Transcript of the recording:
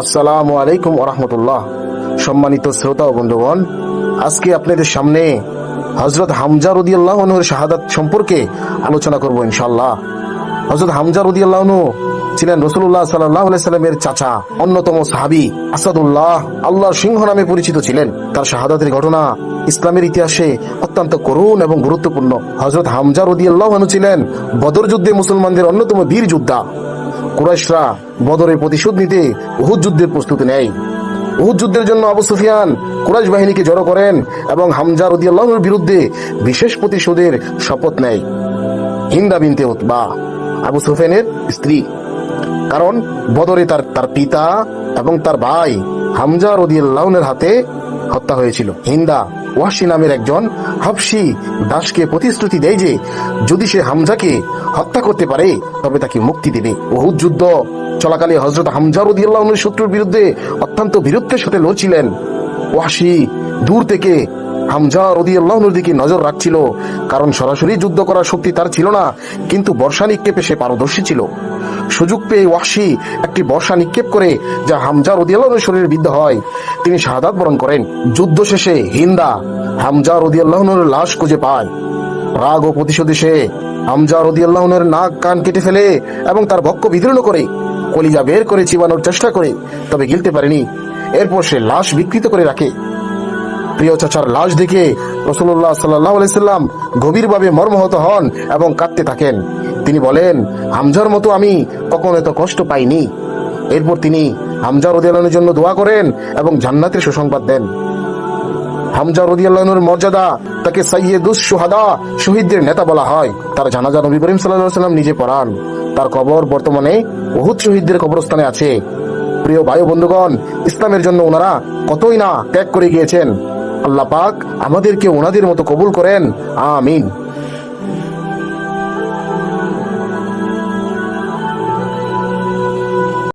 আসসালামু আলাইকুম ওয়া রাহমাতুল্লাহ। সম্মানিত শ্রোতা ও বন্ধুগণ, আজকে আপনাদের সামনে হযরত হামজা রাদিয়াল্লাহু আনহুর শাহাদাত সম্পর্কে আলোচনা করব ইনশাআল্লাহ। হযরত হামজা রাদিয়াল্লাহু আনহু ছিলেন রাসূলুল্লাহ সাল্লাল্লাহু আলাইহি সাল্লামের চাচা, অন্যতম সাহাবী। আসাদুল্লাহ, আল্লাহর সিংহ নামে পরিচিত ছিলেন। তার শাহাদাতের ঘটনা ইসলামের ইতিহাসে অত্যন্ত করুণ এবং গুরুত্বপূর্ণ। হযরত হামজা রাদিয়াল্লাহু আনহু ছিলেন বদর যুদ্ধে মুসলমানদের অন্যতম বীর যোদ্ধা। কুরাইশরা বদরের প্রতিশোধ নিতে উহুদ যুদ্ধের প্রস্তুতি নেয়। উহুদ যুদ্ধের জন্য আবু সুফিয়ান কুরাইশ বাহিনীকে জড়ো করেন এবং হামজা রাদিয়াল্লাহু আনহুর বিরুদ্ধে বিশেষ প্রতিশোধের শপথ নেয়। হিন্দা বিনতে উতবা, আবু সুফিয়ানের স্ত্রী। কারণ বদরে তার পিতা এবং তার ভাই হামজা রাদিয়াল্লাহু আনহুর হাতে হত্যা হয়েছিল। হিন্দা ওয়াহশী নামের একজন হাবশী দাসকে প্রতিশ্রুতি দেয় যে যদি সে হামজাকে হত্যা করতে পারে তবে তাকে মুক্তি দেবে। উহুদ যুদ্ধ চলাকালে হযরত হামজা রাদিয়াল্লাহু আনহু শত্রুর বিরুদ্ধে অত্যন্ত বীরত্বের সাথে লড়ছিলেন। ওয়াহশী দূর থেকে হামজা রাদিয়াল্লাহু আনহুর দিকে নজর রাখছিল, কারণ সরাসরি যুদ্ধ করার শক্তি তার ছিল না, কিন্তু বর্ষা নিক্ষেপে সে পারদর্শী ছিল। সুযোগ পেয়ে ওয়াহশী একটি বর্ষা নিক্ষেপ করে যা হামজা রাদিয়াল্লাহু আনহুর শরীরে বিদ্ধ হয়। তিনি শাহাদাত বরণ করেন। যুদ্ধ শেষে হিন্দা হামজা রাদিয়াল্লাহু আনহুর লাশ খুঁজে পায়। রাগ ও প্রতিশোধে সে হামজা রাদিয়াল্লাহু আনহুর নাক কান কেটে ফেলে এবং তার বক্ষ বিদীর্ণ করে কলিজা বের করে চিবানোর চেষ্টা করে, তবে গিলতে পারেনি। এরপর সে লাশ বিকৃত করে রাখে। প্রিয় চাচার লাশ দেখে রাসূলুল্লাহ সাল্লাল্লাহু আলাইহি সাল্লাম গভীরভাবে মর্মাহত হন এবং কাঁদতে থাকেন। তিনি বলেন, হামজার মতো আমি কখনো এত কষ্ট পাইনি। এরপর তিনি হামজা রাদিয়াল্লাহু আনহুর জন্য দোয়া করেন এবং জান্নাতের সুসংবাদ দেন। হামজা রাদিয়াল্লাহু আনহুর মর্যাদা, তাকে সাইয়্যিদুশ শুহাদা, শহীদদের নেতা বলা হয়। তার জানাজা নবী করিম সাল্লাল্লাহু আলাইহি সাল্লাম নিজে পড়ান। তার কবর বর্তমানে উহুদ শহীদদের কবরস্থানে আছে। প্রিয় ভাই ও বন্ধুগণ, ইসলামের জন্য ওনারা কতই না ত্যাগ করে গিয়েছেন। আল্লাহ পাক আমাদেরকে ওনাদের মতো কবুল করেন, আমিন।